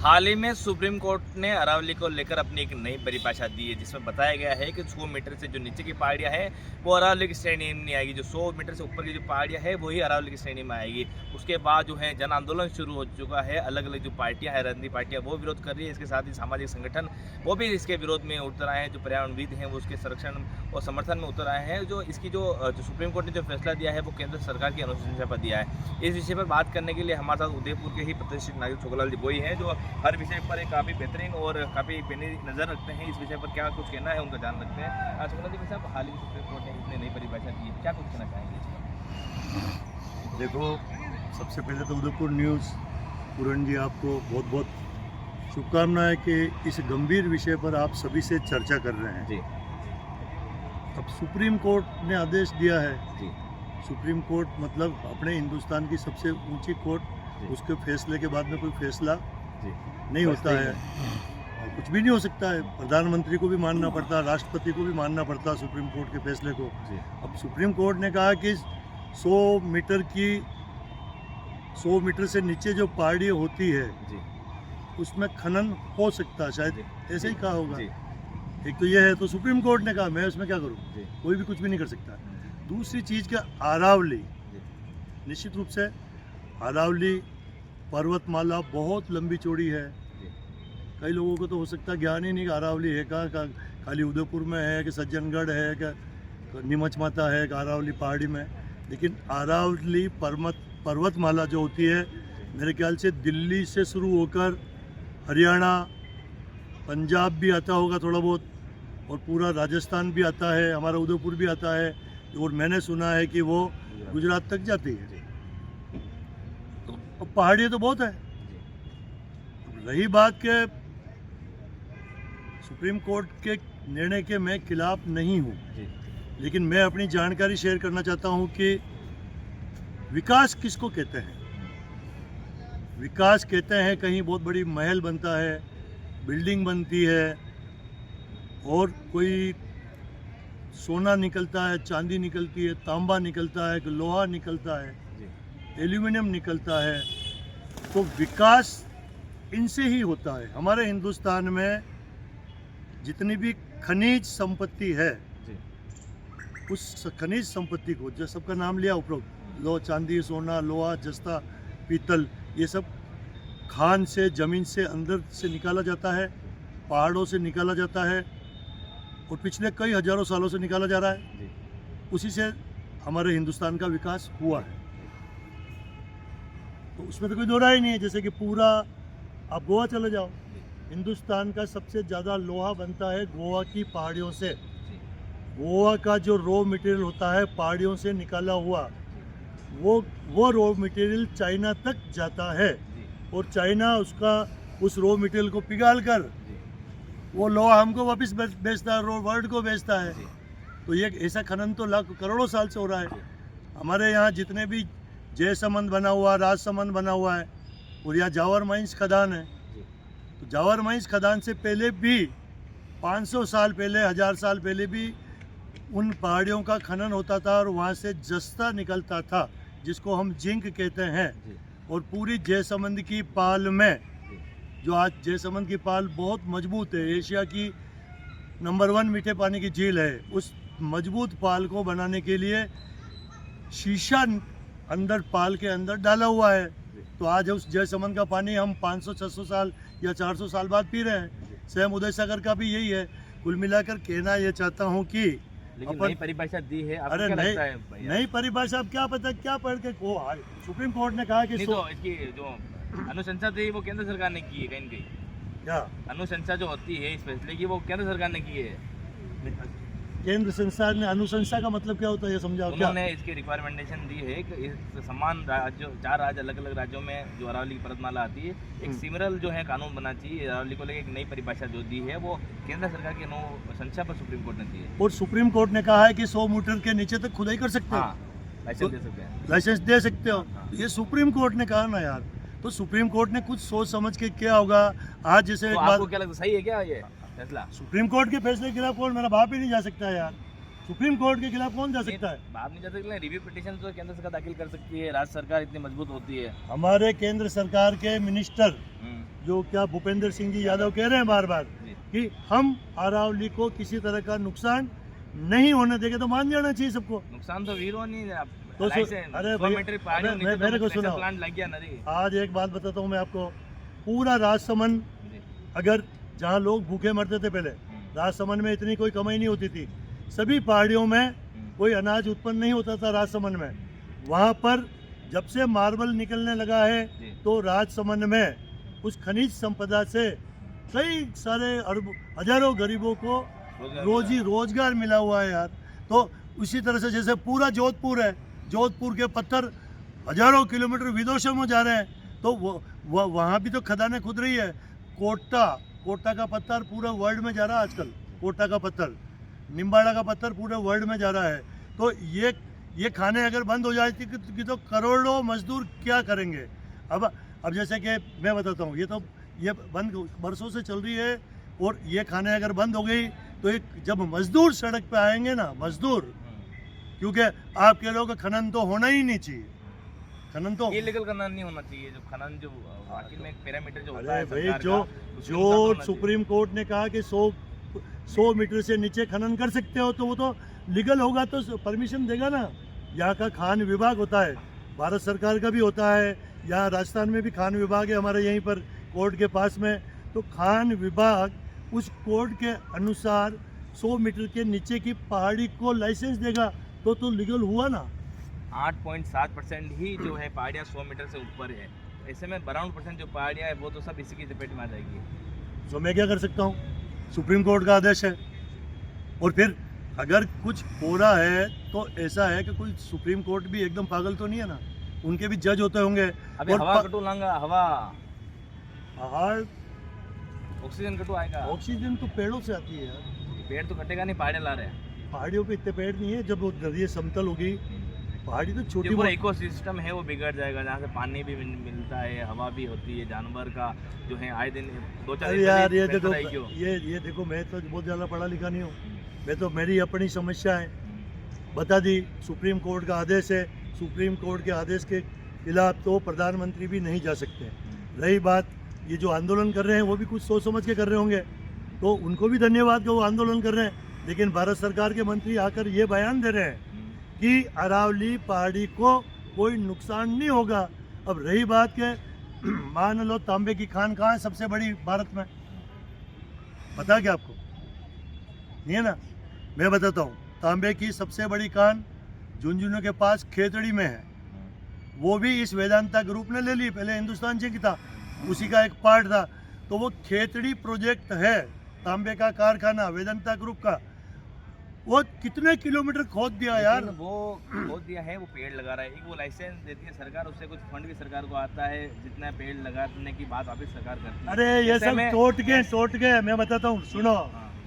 हाल ही में supreme court ने अरावली को लेकर अपनी एक नई परिभाषा दी है, जिसमें बताया गया है कि 100 मीटर से जो नीचे की पहाड़ियां हैं वो अरावली की श्रेणी में नहीं आएगी। जो 100 मीटर से ऊपर की जो पहाड़ियां हैं वही अरावली की श्रेणी में आएगी। उसके बाद जो है जन आंदोलन शुरू हो चुका है। अलग अलग जो पार्टियां हैं, राजनीतिक पार्टियां, वो विरोध कर रही है। इसके साथ ही सामाजिक संगठन वो भी इसके विरोध में उतर आए हैं। जो पर्यावरणविद हैं वो उसके संरक्षण और समर्थन में उतर आए हैं। जो इसकी जो सुप्रीम कोर्ट ने जो फैसला दिया है वो केंद्र सरकार की अनुशंसा पर दिया है। इस विषय पर बात करने के लिए हमारे साथ उदयपुर के ही प्रतिष्ठित नागरिक छोकलाल जी बोई हैं, जो हर विषय पर काफ़ी बेहतरीन और काफ़ी पैनी नज़र रखते हैं। इस विषय पर क्या कुछ कहना है उनका जान रखते हैं। छोकलाल जी साहब, हाल ही में सुप्रीम कोर्ट ने इतनी नई परिभाषा दी है, क्या कुछ कहना चाहेंगे इस पर? देखो, सबसे पहले तो उदयपुर न्यूज़ पूरन जी आपको बहुत बहुत शुभकामनाएं कि इस गंभीर विषय पर आप सभी से चर्चा कर रहे हैं। जी। अब सुप्रीम कोर्ट ने आदेश दिया है। जी। सुप्रीम कोर्ट मतलब अपने हिंदुस्तान की सबसे ऊंची कोर्ट। उसके फैसले के बाद में कोई फैसला जी नहीं होता है और कुछ भी नहीं हो सकता है। प्रधानमंत्री को भी मानना पड़ता है, राष्ट्रपति को भी मानना पड़ता है सुप्रीम कोर्ट के फैसले को। अब सुप्रीम कोर्ट ने कहा कि 100 मीटर से नीचे जो पहाड़ी होती है जी। उसमें खनन हो सकता है, शायद ऐसे ही कहा होगा। जी। एक तो ये है, तो सुप्रीम कोर्ट ने कहा, मैं उसमें क्या करूँ? जी। कोई भी कुछ भी नहीं कर सकता। दूसरी चीज़ क्या, अरावली, निश्चित रूप से अरावली पर्वतमाला बहुत लंबी चौड़ी है। कई लोगों को तो हो सकता है ज्ञान ही नहीं कि अरावली है कहाँ, खाली उदयपुर में है कि सज्जनगढ़ है कि नीमच माता है कि अरावली पहाड़ी में। लेकिन अरावली पर्वतमाला जो होती है, मेरे ख्याल से दिल्ली से शुरू होकर हरियाणा, पंजाब भी आता होगा थोड़ा बहुत, और पूरा राजस्थान भी आता है, हमारा उदयपुर भी आता है, और मैंने सुना है कि वो गुजरात तक जाती है। तो पहाड़ियाँ तो बहुत है। रही बात के सुप्रीम कोर्ट के निर्णय के मैं खिलाफ नहीं हूँ, लेकिन मैं अपनी जानकारी शेयर करना चाहता हूँ कि विकास किसको कहते हैं। विकास कहते हैं कहीं बहुत बड़ी महल बनता है, बिल्डिंग बनती है, और कोई सोना निकलता है, चांदी निकलती है, तांबा निकलता है, लोहा निकलता है, एल्यूमिनियम निकलता है। तो विकास इनसे ही होता है। हमारे हिंदुस्तान में जितनी भी खनिज संपत्ति है, उस खनिज संपत्ति को, जो सबका नाम लिया उपरोक्त, चांदी, सोना, लोहा, जस्ता, पीतल, ये सब खान से, ज़मीन से, अंदर से निकाला जाता है, पहाड़ों से निकाला जाता है, और पिछले कई हजारों सालों से निकाला जा रहा है। उसी से हमारे हिंदुस्तान का विकास हुआ है। तो उसमें तो कोई दो राय नहीं है। जैसे कि पूरा आप गोवा चले जाओ, हिंदुस्तान का सबसे ज़्यादा लोहा बनता है गोवा की पहाड़ियों से। गोवा का जो रॉ मटेरियल होता है पहाड़ियों से निकाला हुआ, वो रॉ मटेरियल चाइना तक जाता है, और चाइना उस रॉ मटेरियल को पिघाल कर वो लोहा हमको वापस बेचता है, वर्ल्ड को बेचता है। तो ये ऐसा खनन तो लाख करोड़ों साल से हो रहा है। हमारे यहाँ जितने भी जयसमंद बना हुआ, राजसमंद बना हुआ है, और यहाँ जावर माइंस खदान है। तो जावर माइंस खदान से पहले भी 500 साल पहले, 1000 साल पहले भी उन पहाड़ियों का खनन होता था, और वहाँ से जस्ता निकलता था, जिसको हम जिंक कहते हैं। और पूरी जयसमंद की पाल में, जो आज जयसमंद की पाल बहुत मजबूत है, एशिया की नंबर 1 मीठे पानी की झील है, उस मजबूत पाल को बनाने के लिए शीशा अंदर पाल के अंदर डाला हुआ है। तो आज उस जयसमंद का पानी हम 500-600 साल या 400 साल बाद पी रहे हैं। सेम उदय सागर का भी यही है। कुल मिलाकर कहना ये चाहता हूँ कि नई परिभाषा दी है। अरे नई परिभाषा, अब क्या पता क्या पढ़ के सुप्रीम कोर्ट ने कहा कि तो इसकी जो अनुशंसा थी वो केंद्र सरकार ने की है। कहीं कहीं क्या अनुशंसा जो होती है इस फैसले की, वो केंद्र सरकार ने की है। केंद्र संस्थान ने, अनुशंसा का मतलब क्या होता है ये समझाओ। उन्होंने इसकी रिक्वायरमेंटेशन दी है कि इस समान राज्यों, 4 राज्य, अलग अलग राज्यों में जो अरावली की पर्वतमाला आती है, एक सिमिलर जो है कानून बना चाहिए। अरावली को लेकर एक नई परिभाषा जो दी है वो केंद्र सरकार की अनुशंसा पर सुप्रीम कोर्ट ने दी है। और सुप्रीम कोर्ट ने कहा है कि 100 मीटर के नीचे तक खुदाई कर सकते हो, लाइसेंस दे सकते हैं, लाइसेंस दे सकते हो। ये सुप्रीम कोर्ट ने कहा ना यार, तो सुप्रीम कोर्ट ने कुछ सोच समझ के क्या होगा। आज जैसे आपको क्या लगता है, सही है क्या ये फैसला? सुप्रीम कोर्ट के फैसले के खिलाफ कौन, मेरा बाप ही नहीं जा सकता यार। सुप्रीम कोर्ट के खिलाफ कौन जा सकता है? बात नहीं जा सकती, रिव्यू पिटीशन तो केंद्र सरकार दाखिल कर सकती है, राज्य सरकार इतनी मजबूत होती है। हमारे केंद्र सरकार के मिनिस्टर जो क्या भूपेंद्र सिंह जी यादव कह रहे हैं बार बार जी। कि हम अरावली को किसी तरह का नुकसान नहीं होने देंगे, तो मान जाना चाहिए सबको। नुकसान तो वीरो नहीं है। तो अरे मेरे को सुनो, प्लांट लग गया ना जी। आज एक बात बताता हूँ मैं आपको, पूरा राजसमंद, अगर जहाँ लोग भूखे मरते थे पहले, राजसमंद में इतनी कोई कमाई नहीं होती थी, सभी पहाड़ियों में कोई अनाज उत्पन्न नहीं होता था राजसमंद में। वहाँ पर जब से मार्बल निकलने लगा है तो राजसमंद में उस खनिज संपदा से कई सारे हजारों गरीबों को रोजगार मिला हुआ है यार। तो उसी तरह से जैसे पूरा जोधपुर है, जोधपुर के पत्थर हजारों किलोमीटर विदेशों में जा रहे हैं, तो वहाँ भी तो खदानें खुद रही है। कोटा का पत्थर पूरा वर्ल्ड में जा रहा है आजकल, कोटा का पत्थर, निम्बाड़ा का पत्थर पूरे वर्ल्ड में जा रहा है। तो ये खाने अगर बंद हो जाए तो करोड़ों मजदूर क्या करेंगे? अब जैसे कि मैं बताता हूँ, ये बंद बरसों से चल रही है, और ये खाने अगर बंद हो गई तो जब मजदूर सड़क पे आएंगे ना, मजदूर, क्योंकि आप कह रहे हो कि खनन तो होना ही नहीं चाहिए, खनन तो इलीगल खनन नहीं होना चाहिए, जो खनन जो वाकई में एक पैरामीटर जो होता है भाई, सरकार जो का, जो सुप्रीम कोर्ट ने कहा कि 100 मीटर से नीचे खनन कर सकते हो, तो वो तो लीगल होगा तो परमिशन देगा ना। यहाँ का खान विभाग होता है, भारत सरकार का भी होता है, यहाँ राजस्थान में भी खान विभाग है हमारे यहीं पर कोर्ट के पास में। तो खान विभाग उस कोर्ट के अनुसार 100 मीटर के नीचे की पहाड़ी को लाइसेंस देगा, तो लीगल हुआ ना। 8.7% ही जो है पहाड़ियाँ 100 मीटर से ऊपर है। ऐसे में 52% जो पहाड़ियाँ है वो तो सब इसी की चपेट में आ जाएगी। तो मैं क्या कर सकता हूँ? सुप्रीम कोर्ट का आदेश है। और फिर अगर कुछ हो रहा है तो ऐसा है कि कोई सुप्रीम कोर्ट भी एकदम पागल तो नहीं है ना, उनके भी जज होते होंगे। अभी हवा कटू लांगा, हवा ऑक्सीजन कटू आएगा। ऑक्सीजन तो पेड़ों से आती है यार, पेड़ तो कटेगा नहीं, पहाड़ियाँ ला रहे हैं। पहाड़ियों पे इतने पेड़ नहीं है, जब वो नदी समतल होगी, पहाड़ी तो छोटी, पूरा इकोसिस्टम है वो बिगड़ जाएगा, जहाँ से पानी भी मिलता है, हवा भी होती है, जानवर का जो है आए दिन 2-4 यार ये देखो मैं तो बहुत ज़्यादा पढ़ा लिखा नहीं हूँ, मैं तो मेरी अपनी समस्या है बता दी। सुप्रीम कोर्ट का आदेश है, सुप्रीम कोर्ट के आदेश के खिलाफ तो प्रधानमंत्री भी नहीं जा सकते। रही बात ये जो आंदोलन कर रहे हैं वो भी कुछ सोच समझ के कर रहे होंगे, तो उनको भी धन्यवाद कि वो आंदोलन कर रहे हैं। लेकिन भारत सरकार के मंत्री आकर ये बयान दे रहे हैं कि अरावली पहाड़ी को कोई नुकसान नहीं होगा। अब रही बात के मान लो तांबे की खान कहाँ है सबसे बड़ी भारत में, पता क्या आपको? नहीं है ना, मैं बताता हूँ। तांबे की सबसे बड़ी खान झुंझुनू के पास खेतड़ी में है, वो भी इस वेदांता ग्रुप ने ले ली, पहले हिंदुस्तान जिंक था, उसी का एक पार्ट था। तो वो खेतड़ी प्रोजेक्ट है तांबे का कारखाना वेदांता ग्रुप का, वो कितने किलोमीटर खोद दिया यार, वो खोद दिया है, वो पेड़ लगा रहा है। एक वो लाइसेंस देती है सरकार, उससे कुछ फंड भी सरकार को आता है, जितना पेड़ लगाने की बात वापिस सरकार करती है। अरे ये सब टोट के मैं बताता हूँ, सुनो,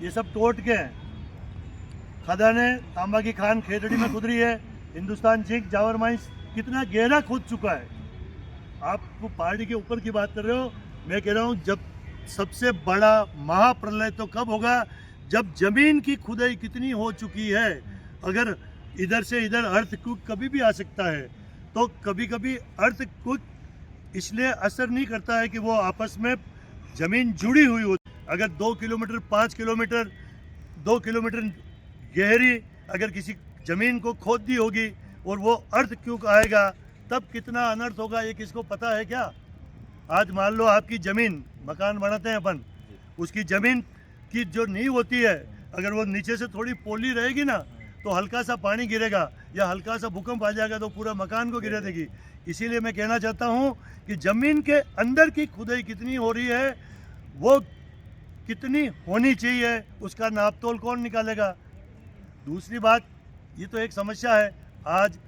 ये सब टोट के खदाने तांबा की खान खेतड़ी में खुद रही है, हिंदुस्तान जिंक जावर माइंस कितना गहरा खुद चुका है। आप पहाड़ी के ऊपर की बात कर रहे हो, मैं कह रहा हूँ जब सबसे बड़ा महाप्रलय तो कब होगा, जब जमीन की खुदाई कितनी हो चुकी है। अगर इधर से इधर अर्थक्वेक कभी भी आ सकता है, तो कभी कभी अर्थक्वेक इसलिए असर नहीं करता है कि वो आपस में जमीन जुड़ी हुई हो। अगर 2 किलोमीटर 5 किलोमीटर 2 किलोमीटर गहरी अगर किसी जमीन को खोद दी होगी और वो अर्थक्वेक आएगा, तब कितना अनर्थ होगा ये किसको पता है क्या? आज मान लो आपकी जमीन, मकान बनाते हैं अपन, उसकी जमीन की जो नींव होती है, अगर वो नीचे से थोड़ी पोली रहेगी ना, तो हल्का सा पानी गिरेगा या हल्का सा भूकंप आ जाएगा तो पूरा मकान को गिरा देगी। इसीलिए मैं कहना चाहता हूँ कि ज़मीन के अंदर की खुदाई कितनी हो रही है, वो कितनी होनी चाहिए, उसका नापतोल कौन निकालेगा? दूसरी बात, ये तो एक समस्या है, आज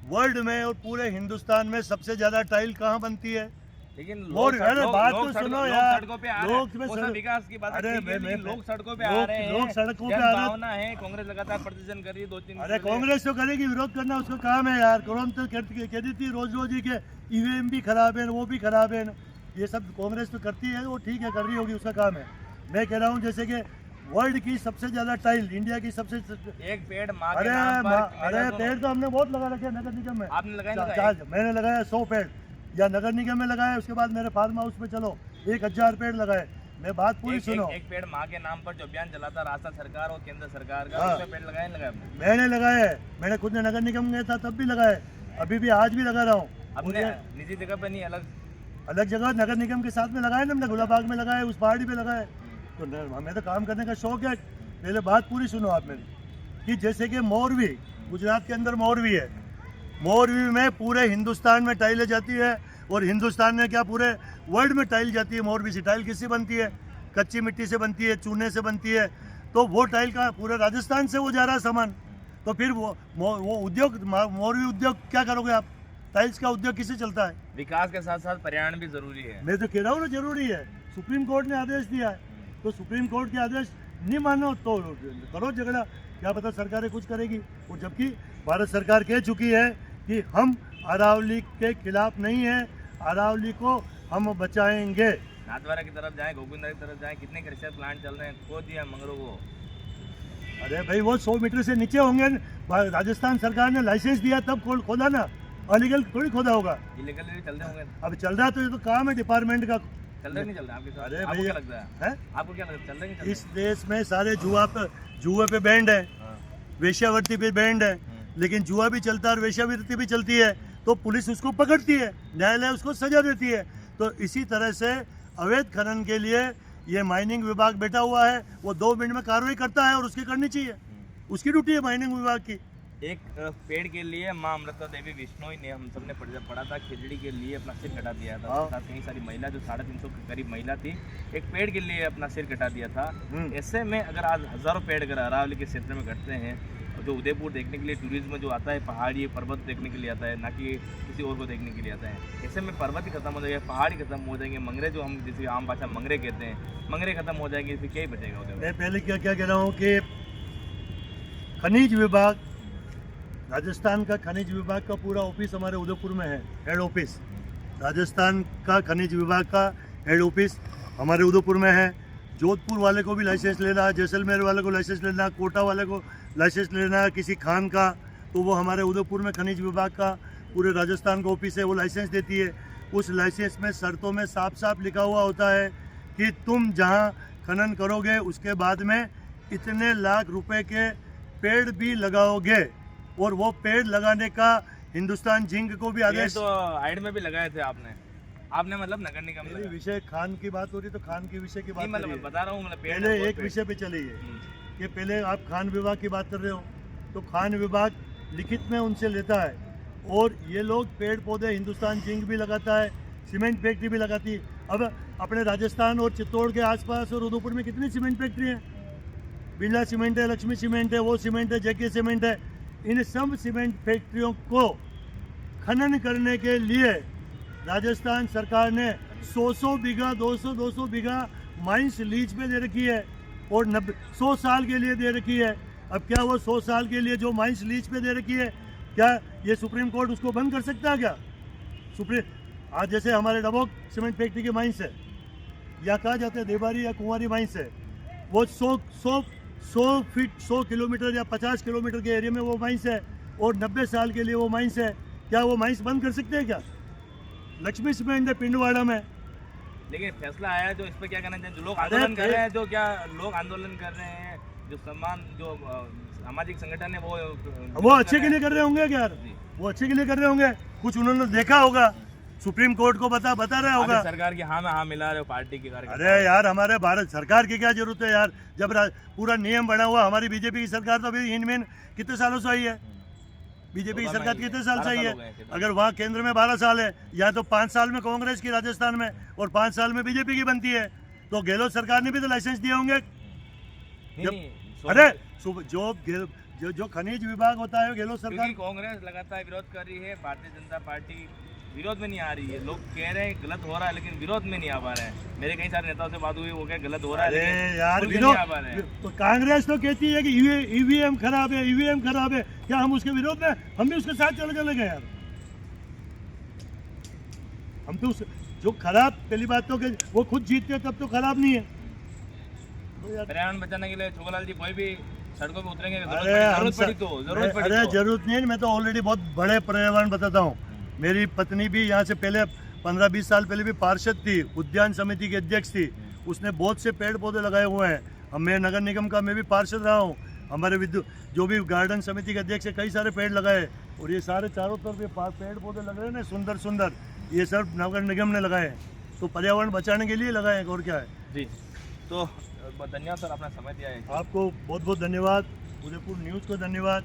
वर्ल्ड में और पूरे हिंदुस्तान में सबसे ज़्यादा टाइल कहाँ बनती है? लेकिन बात तो सुनो यार, सड़कों पे आ रहे हैं, विकास की बात है, लोग सड़कों पे आ रहे हैं, लोग सड़कों पे आ रहे हैं। कांग्रेस लगातार प्रदर्शन कर रही है 2-3 अरे कांग्रेस तो करेगी, विरोध करना उसका काम है यार। कौन तो कहती थी रोज ही के ईवीएम भी खराब है, वो भी खराब है, ये सब कांग्रेस तो करती है, वो ठीक है, कर रही होगी, उसका काम है। मैं कह रहा हूँ जैसे कि वर्ल्ड की सबसे ज्यादा टाइल, इंडिया की सबसे एक पेड़ माँ के अरे नाम पर अरे मेरा तो- पेड़ तो हमने बहुत लगा रखे हैं नगर निगम में। आपने लगाया ना मैंने लगाया 100 पेड़ या नगर निगम में लगाया, उसके बाद मेरे फार्म हाउस में चलो 1000 पेड़ लगाए। मैं बात पूरी सुनो। एक पेड़ माँ के नाम पर जो अभियान चलाता राजस्थान सरकार और केंद्र सरकार का, हाँ। उसमें पेड़ लगाए नहीं लगाए आपने? मैंने लगाया है, मैंने खुद ने नगर निगम गया था तब भी लगाए, अभी भी आज भी लगा रहा हूँ। अपने निजी जगह पे नहीं, अलग जगह नगर निगम के साथ में लगाए ना, हमने गुलाबाग में लगाए, उस पहाड़ी पे लगाए। तो हमें तो काम करने का शौक है। पहले बात पूरी सुनो आप मेरी, कि जैसे कि मोरवी, गुजरात के अंदर मोरवी है, मोरवी में पूरे हिंदुस्तान में टाइलें जाती है, और हिंदुस्तान में क्या पूरे वर्ल्ड में टाइल जाती है। मोरवी से टाइल किससे बनती है? कच्ची मिट्टी से बनती है, चूने से बनती है। तो वो टाइल का पूरे राजस्थान से वो जा रहा है सामान। तो फिर वो उद्योग, मोरवी उद्योग क्या करोगे आप? टाइल्स का उद्योग किससे चलता है? विकास के साथ साथ पर्यावरण भी जरूरी है। मैं तो कह रहा हूँ ना, जरूरी है। सुप्रीम कोर्ट ने आदेश दिया है, तो सुप्रीम कोर्ट के आदेश नहीं मानो तो करो झगड़ा, क्या पता सरकारें कुछ करेगी। और जबकि भारत सरकार कह चुकी है कि हम अरावली के खिलाफ नहीं है, अरावली को हम बचाएंगे। नाथद्वारा की तरफ जाएं, गोविंदा की तरफ जाएं, कितने कृषि प्लांट चल रहे हैं, खो दिया मंगरों को। अरे भाई वो 100 मीटर से नीचे होंगे, राजस्थान सरकार ने लाइसेंस दिया तब खोदा ना, अलीगल थोड़ी खोदा होगा। इलीगल भी चल रहे होंगे। अब चल रहा तो ये तो काम है डिपार्टमेंट का। चल रहे नहीं चल रहा आपके साथ? अरे आपको भैया, क्या लगता है? है? आपको क्या लगता है चल रहे नहीं चल इस देश में सारे जुए पे बैंड है, वेश्यावृत्ति पे बैंड है, लेकिन जुआ भी चलता है और वेश्यावृत्ति भी चलती है, तो पुलिस उसको पकड़ती है, न्यायालय उसको सजा देती है। तो इसी तरह से अवैध खनन के लिए ये माइनिंग विभाग बैठा हुआ है, वो 2 मिनट में कार्रवाई करता है और उसकी करनी चाहिए, उसकी ड्यूटी है माइनिंग विभाग की। एक पेड़ के लिए माँ अमृता देवी बिश्नोई ने, हम सबने पढ़ा था, खिचड़ी के लिए अपना सिर कटा दिया था। हाँ। साथ कई सारी महिला, जो 350 के करीब महिला थी, एक पेड़ के लिए अपना सिर कटा दिया था। ऐसे में अगर आज हजारों पेड़ अगर अरावली के क्षेत्र में कटते हैं, और जो उदयपुर देखने के लिए टूरिज्म जो आता है, पहाड़ी पर्वत देखने के लिए आता है, ना कि किसी और को देखने के लिए आता है, ऐसे में पर्वत ही खत्म हो जाएगा, पहाड़ी खत्म हो जाएंगे, मंगरे जो हम जिसे आम भाषा मंगरे कहते हैं, मंगरे खत्म हो जाएंगे, फिर क्या ही बचेगा उधर। मैं पहले क्या क्या कह रहा हूँ कि खनिज विभाग, राजस्थान का खनिज विभाग का पूरा ऑफिस हमारे उदयपुर में है, हेड ऑफिस। राजस्थान का खनिज विभाग का हेड ऑफिस हमारे उदयपुर में है। जोधपुर वाले को भी लाइसेंस लेना, जैसलमेर वाले को लाइसेंस लेना, कोटा वाले को लाइसेंस लेना, किसी खान का, तो वो हमारे उदयपुर में खनिज विभाग का पूरे राजस्थान का ऑफिस है, वो लाइसेंस देती है। उस लाइसेंस में शर्तों में साफ साफ लिखा हुआ होता है कि तुम जहाँ खनन करोगे उसके बाद में इतने लाख रुपए के पेड़ भी लगाओगे, और वो पेड़ लगाने का हिंदुस्तान जिंक को भी आदेश। तो आइड में भी लगाए थे आपने मतलब नगर निगम मेरी विषय खान की बात हो रही तो खान के विषय की बात मतलब करिए। बता रहा हूँ, मतलब पहले एक विषय पे चलिए कि पहले आप खान विभाग की बात कर रहे हो, तो खान विभाग लिखित में उनसे लेता है, और ये लोग पेड़ पौधे, हिंदुस्तान जिंक भी लगाता है, सीमेंट फैक्ट्री भी लगाती है। अब अपने राजस्थान और चित्तौड़ के आसपास और उदयपुर में कितनी सीमेंट फैक्ट्री है? बिरला सीमेंट है, लक्ष्मी सीमेंट है, वो सीमेंट है, जेके सीमेंट है। इन सब सीमेंट फैक्ट्रियों को खनन करने के लिए राजस्थान सरकार ने 100 बीघा 200 बीघा माइंस लीज पे दे रखी है, और 100 साल के लिए दे रखी है। अब क्या वो 100 साल के लिए जो माइंस लीज पे दे रखी है, क्या ये सुप्रीम कोर्ट उसको बंद कर सकता है क्या? आज जैसे हमारे डबोक सीमेंट फैक्ट्री के माइंस है, या कहा जाता है देवारी या कुंवारी माइंस है, वो 100 किलोमीटर या 50 किलोमीटर के एरिया में वो माइंस है, और 90 साल के लिए वो माइंस है। क्या वो माइंस बंद कर सकते हैं क्या? लक्ष्मी सीमेंट है पिंडवाड़ा में। लेकिन फैसला आया जो इस पे क्या करना चाहिए, जो लोग आंदोलन कर रहे हैं, जो क्या लोग आंदोलन कर रहे हैं, जो सामाजिक संगठन है वो अच्छे के लिए कर रहे होंगे क्या यार? वो अच्छे के लिए कर रहे होंगे, कुछ उन्होंने देखा होगा, सुप्रीम कोर्ट को बता रहा होगा। सरकार की हाँ में हाँ मिला रहे हो पार्टी के कार्यकर्ता। अरे यार, हमारे भारत सरकार की क्या जरूरत है यार, जब पूरा नियम बना हुआ। हमारी बीजेपी की सरकार तो अभी इनमें कितने सालों से आई है? बीजेपी की सरकार कितने साल से आई है? अगर वहाँ केंद्र में 12 साल है, या तो 5 साल में कांग्रेस की राजस्थान में, और 5 साल में बीजेपी की बनती है, तो गहलोत सरकार ने भी तो लाइसेंस दिए होंगे। अरे जो खनिज विभाग होता है गहलोत सरकार। कांग्रेस लगातार विरोध कर रही है, भारतीय जनता पार्टी विरोध में नहीं आ रही है। लोग कह रहे हैं गलत हो रहा है, लेकिन विरोध में नहीं आ पा रहे हैं। मेरे कई सारे नेताओं से बात हुई, वो क्या गलत हो रहा है, अरे यार विरोध, तो कांग्रेस तो कहती है कि ईवीएम खराब है, ईवीएम खराब है। क्या हम उसके विरोध में, हम भी उसके साथ चले गए यार? हम तो जो खराब, पहली बात तो कि वो खुद जीतते तब तो खराब नहीं है, पर्यावरण बचाने के लिए छोकलाल जी कोई भी सड़कों पे उतरेंगे, अरे हम जरूरत पड़ी तो अरे जरूरत नहीं है, मैं तो ऑलरेडी बहुत बड़े पर्यावरण बताता हूँ। मेरी पत्नी भी यहाँ से पहले 15-20 साल पहले भी पार्षद थी, उद्यान समिति की अध्यक्ष थी। उसने बहुत से पेड़ पौधे लगाए हुए हैं। अब मैं नगर निगम का मैं भी पार्षद रहा हूँ। हमारे जो भी गार्डन समिति के अध्यक्ष है, कई सारे पेड़ लगाए, और ये सारे चारों तरफ ये पेड़ पौधे लग रहे हैं ना, सुंदर सुंदर, ये सब नगर निगम ने लगाए हैं। तो पर्यावरण बचाने के लिए लगाए हैं, और क्या है। जी, तो धन्यवाद सर, अपना समय दिया है। आपको बहुत बहुत धन्यवाद, उदयपुर न्यूज़ को धन्यवाद,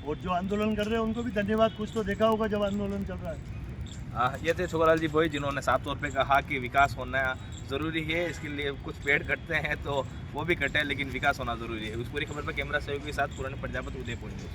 और जो आंदोलन कर रहे हैं उनको भी धन्यवाद। कुछ तो देखा होगा जब आंदोलन चल रहा है। ये थे छोकलाल जी भोई, जिन्होंने साफ तौर पे कहा कि विकास होना ज़रूरी है। इसके लिए कुछ पेड़ कटते हैं तो वो भी कटे, लेकिन विकास होना ज़रूरी है। उस पूरी खबर पर कैमरा सहयोगी के साथ पुराने प्रजापति, उदयपुर न्यूज़।